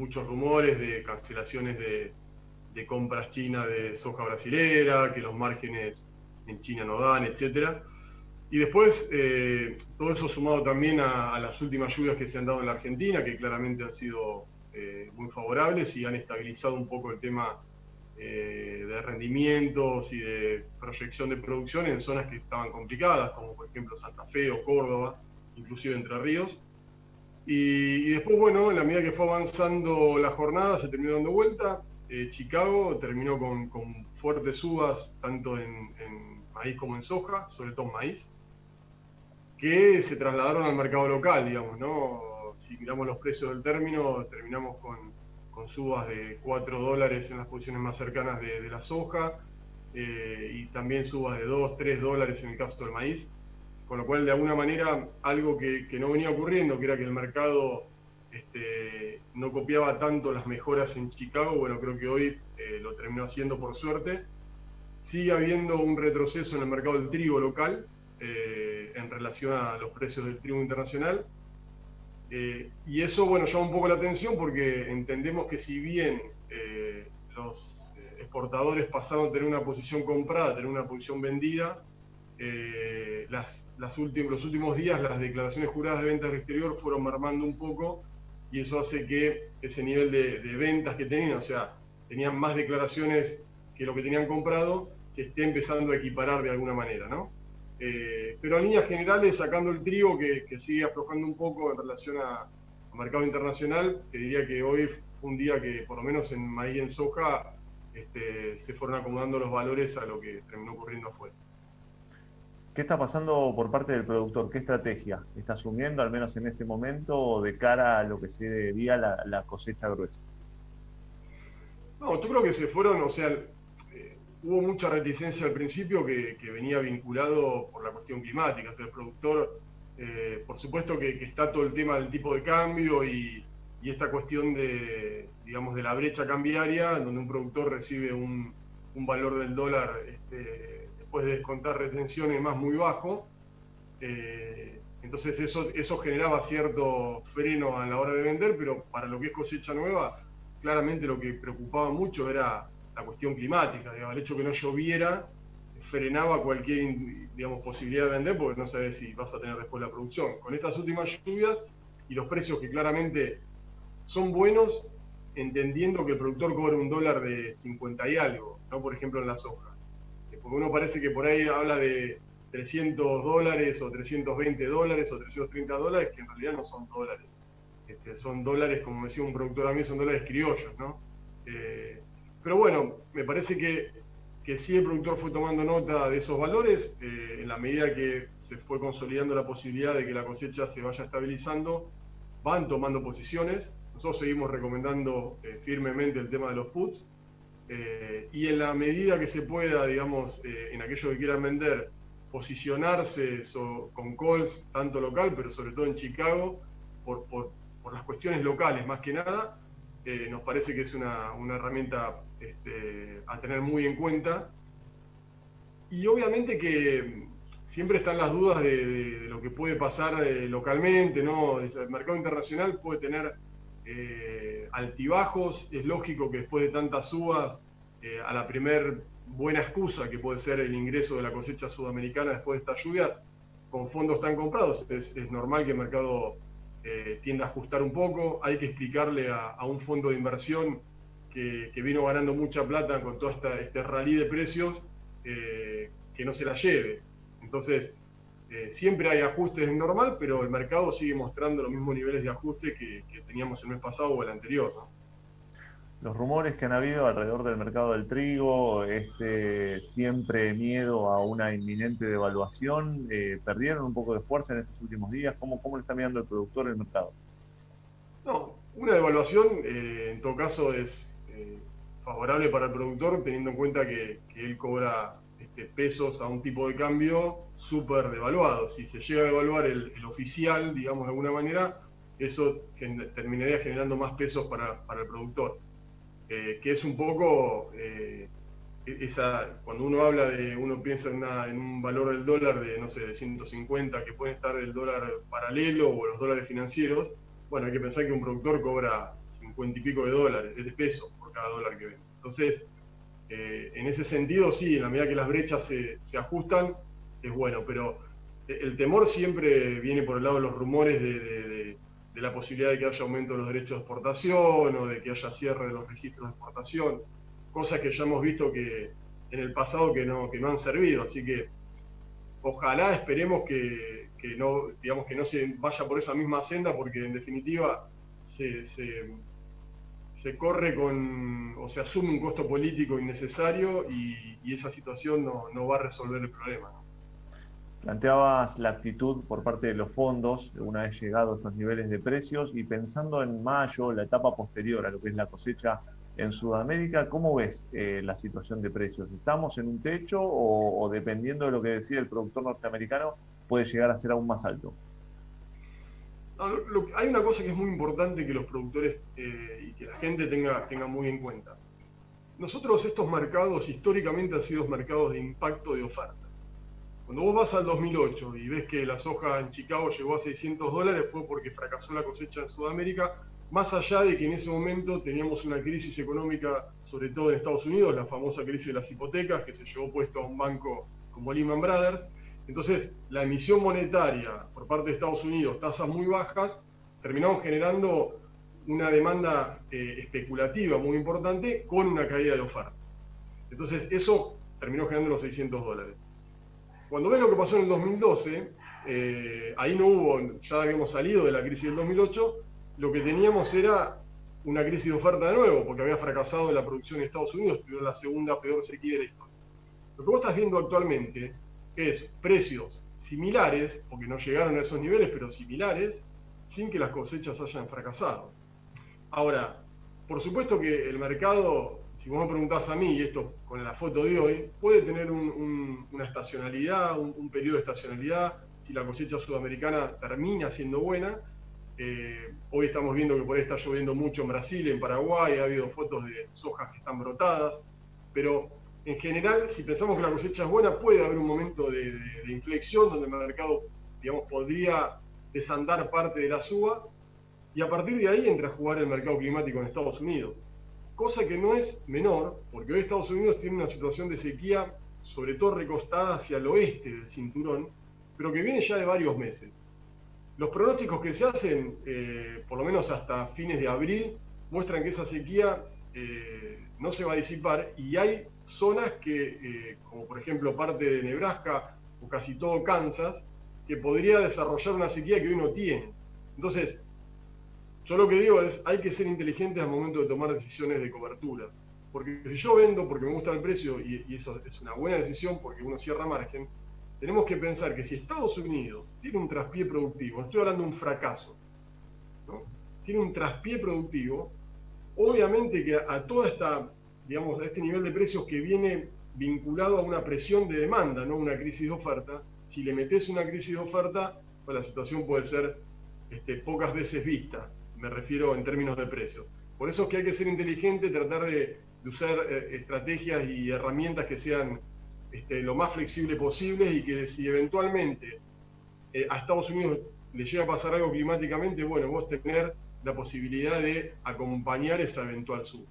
muchos rumores de cancelaciones de compras chinas de soja brasilera, que los márgenes en China no dan, etcétera. Y después, todo eso sumado también a las últimas lluvias que se han dado en la Argentina, que claramente han sido muy favorables y han estabilizado un poco el tema de rendimientos y de proyección de producción en zonas que estaban complicadas, como por ejemplo Santa Fe o Córdoba, inclusive Entre Ríos. Y después, bueno, en la medida que fue avanzando la jornada, se terminó dando vuelta. Chicago terminó con fuertes subas, tanto en maíz como en soja, sobre todo en maíz, que se trasladaron al mercado local, digamos, ¿no? Si miramos los precios del término, terminamos con subas de $4 en las posiciones más cercanas de la soja, y también subas de $2, $3 en el caso del maíz, con lo cual de alguna manera algo que no venía ocurriendo, que era que el mercado no copiaba tanto las mejoras en Chicago, bueno, creo que hoy lo terminó haciendo por suerte. Sigue habiendo un retroceso en el mercado del trigo local en relación a los precios del trigo internacional. Y eso, bueno, llama un poco la atención porque entendemos que si bien los exportadores pasaron a tener una posición comprada a tener una posición vendida, los últimos días las declaraciones juradas de ventas del exterior fueron mermando un poco, y eso hace que ese nivel de ventas que tenían, o sea, tenían más declaraciones que lo que tenían comprado, se esté empezando a equiparar de alguna manera, ¿no? Pero en líneas generales, sacando el trigo que sigue aflojando un poco en relación al mercado internacional, te diría que hoy fue un día que por lo menos en maíz y en soja se fueron acomodando los valores a lo que terminó ocurriendo afuera. ¿Qué está pasando por parte del productor? ¿Qué estrategia está asumiendo, al menos en este momento, de cara a lo que sería la cosecha gruesa? No, yo creo que se fueron, o sea, hubo mucha reticencia al principio que venía vinculado por la cuestión climática. O sea, el productor, por supuesto que está todo el tema del tipo de cambio y esta cuestión de, digamos, de la brecha cambiaria, donde un productor recibe un valor del dólar después de descontar retenciones más muy bajo. Entonces eso generaba cierto freno a la hora de vender, pero para lo que es cosecha nueva, claramente lo que preocupaba mucho era la cuestión climática. Digamos, el hecho que no lloviera frenaba cualquier, digamos, posibilidad de vender, porque no sabes si vas a tener después la producción. Con estas últimas lluvias y los precios que claramente son buenos, entendiendo que el productor cobra un dólar de 50 y algo, ¿no? Por ejemplo en la soja. Porque uno parece que por ahí habla de $300 o $320 o $330, que en realidad no son dólares. Son dólares, como decía un productor a mí, son dólares criollos, ¿no? Pero bueno, me parece que sí el productor fue tomando nota de esos valores, en la medida que se fue consolidando la posibilidad de que la cosecha se vaya estabilizando, van tomando posiciones. Nosotros seguimos recomendando firmemente el tema de los puts, y en la medida que se pueda, digamos, en aquellos que quieran vender, posicionarse con calls, tanto local, pero sobre todo en Chicago, por las cuestiones locales más que nada. Nos parece que es una herramienta a tener muy en cuenta. Y obviamente que siempre están las dudas de lo que puede pasar localmente, ¿no? El mercado internacional puede tener altibajos. Es lógico que después de tantas subas, a la primer buena excusa que puede ser el ingreso de la cosecha sudamericana después de estas lluvias, con fondos tan comprados, es normal que el mercado tiende a ajustar un poco. Hay que explicarle a un fondo de inversión que vino ganando mucha plata con todo este rally de precios, que no se la lleve. Entonces, siempre hay ajustes, es normal, pero el mercado sigue mostrando los mismos niveles de ajuste que teníamos el mes pasado o el anterior, ¿no? Los rumores que han habido alrededor del mercado del trigo, siempre miedo a una inminente devaluación, ¿perdieron un poco de fuerza en estos últimos días? ¿Cómo le está mirando el productor el mercado? No, una devaluación en todo caso es favorable para el productor, teniendo en cuenta que él cobra pesos a un tipo de cambio súper devaluado. Si se llega a devaluar el oficial, digamos de alguna manera, eso terminaría generando más pesos para el productor. Que es un poco cuando uno habla uno piensa en un valor del dólar de, no sé, de 150, que puede estar el dólar paralelo o los dólares financieros. Bueno, hay que pensar que un productor cobra 50 y pico de dólares, de pesos por cada dólar que vende. Entonces, en ese sentido, sí, en la medida que las brechas se ajustan, es bueno, pero el temor siempre viene por el lado de los rumores de la posibilidad de que haya aumento de los derechos de exportación o de que haya cierre de los registros de exportación, cosas que ya hemos visto que en el pasado que no han servido, así que ojalá esperemos que no, digamos, que no se vaya por esa misma senda, porque en definitiva se corre o se asume un costo político innecesario y esa situación no va a resolver el problema, ¿no? Planteabas la actitud por parte de los fondos, una vez llegados a estos niveles de precios, y pensando en mayo, la etapa posterior a lo que es la cosecha en Sudamérica, ¿cómo ves la situación de precios? ¿Estamos en un techo o dependiendo de lo que decide el productor norteamericano, puede llegar a ser aún más alto? Hay una cosa que es muy importante que los productores y que la gente tenga muy en cuenta. Nosotros estos mercados históricamente han sido mercados de impacto de oferta. Cuando vos vas al 2008 y ves que la soja en Chicago llegó a $600 fue porque fracasó la cosecha en Sudamérica, más allá de que en ese momento teníamos una crisis económica, sobre todo en Estados Unidos, la famosa crisis de las hipotecas, que se llevó puesto a un banco como Lehman Brothers. Entonces, la emisión monetaria por parte de Estados Unidos, tasas muy bajas, terminaron generando una demanda especulativa muy importante con una caída de oferta. Entonces, eso terminó generando los $600. Cuando ves lo que pasó en el 2012, ahí no hubo, ya habíamos salido de la crisis del 2008, lo que teníamos era una crisis de oferta de nuevo, porque había fracasado la producción en Estados Unidos, tuvieron la segunda peor sequía de la historia. Lo que vos estás viendo actualmente es precios similares, porque no llegaron a esos niveles, pero similares, sin que las cosechas hayan fracasado. Ahora, por supuesto que el mercado, si vos me preguntás a mí, y esto con la foto de hoy, puede tener una estacionalidad, un periodo de estacionalidad, si la cosecha sudamericana termina siendo buena. Hoy estamos viendo que por ahí está lloviendo mucho en Brasil, en Paraguay, ha habido fotos de sojas que están brotadas, pero en general, si pensamos que la cosecha es buena, puede haber un momento de inflexión donde el mercado, digamos, podría desandar parte de la suba, y a partir de ahí entra a jugar el mercado climático en Estados Unidos. Cosa que no es menor, porque hoy Estados Unidos tiene una situación de sequía, sobre todo recostada hacia el oeste del cinturón, pero que viene ya de varios meses. Los pronósticos que se hacen, por lo menos hasta fines de abril, muestran que esa sequía no se va a disipar, y hay zonas que, como por ejemplo parte de Nebraska o casi todo Kansas, que podría desarrollar una sequía que hoy no tiene. Entonces, yo lo que digo es, hay que ser inteligentes al momento de tomar decisiones de cobertura. Porque si yo vendo porque me gusta el precio, y eso es una buena decisión porque uno cierra margen, tenemos que pensar que si Estados Unidos tiene un traspié productivo, no estoy hablando de un fracaso, ¿no? Tiene un traspié productivo, obviamente que a toda esta, digamos, a este nivel de precios que viene vinculado a una presión de demanda, no una crisis de oferta, si le metes una crisis de oferta, pues la situación puede ser pocas veces vista. Me refiero en términos de precios. Por eso es que hay que ser inteligente, tratar de usar estrategias y herramientas que sean lo más flexible posible, y que si eventualmente a Estados Unidos le llega a pasar algo climáticamente, bueno, vos tener la posibilidad de acompañar esa eventual suba.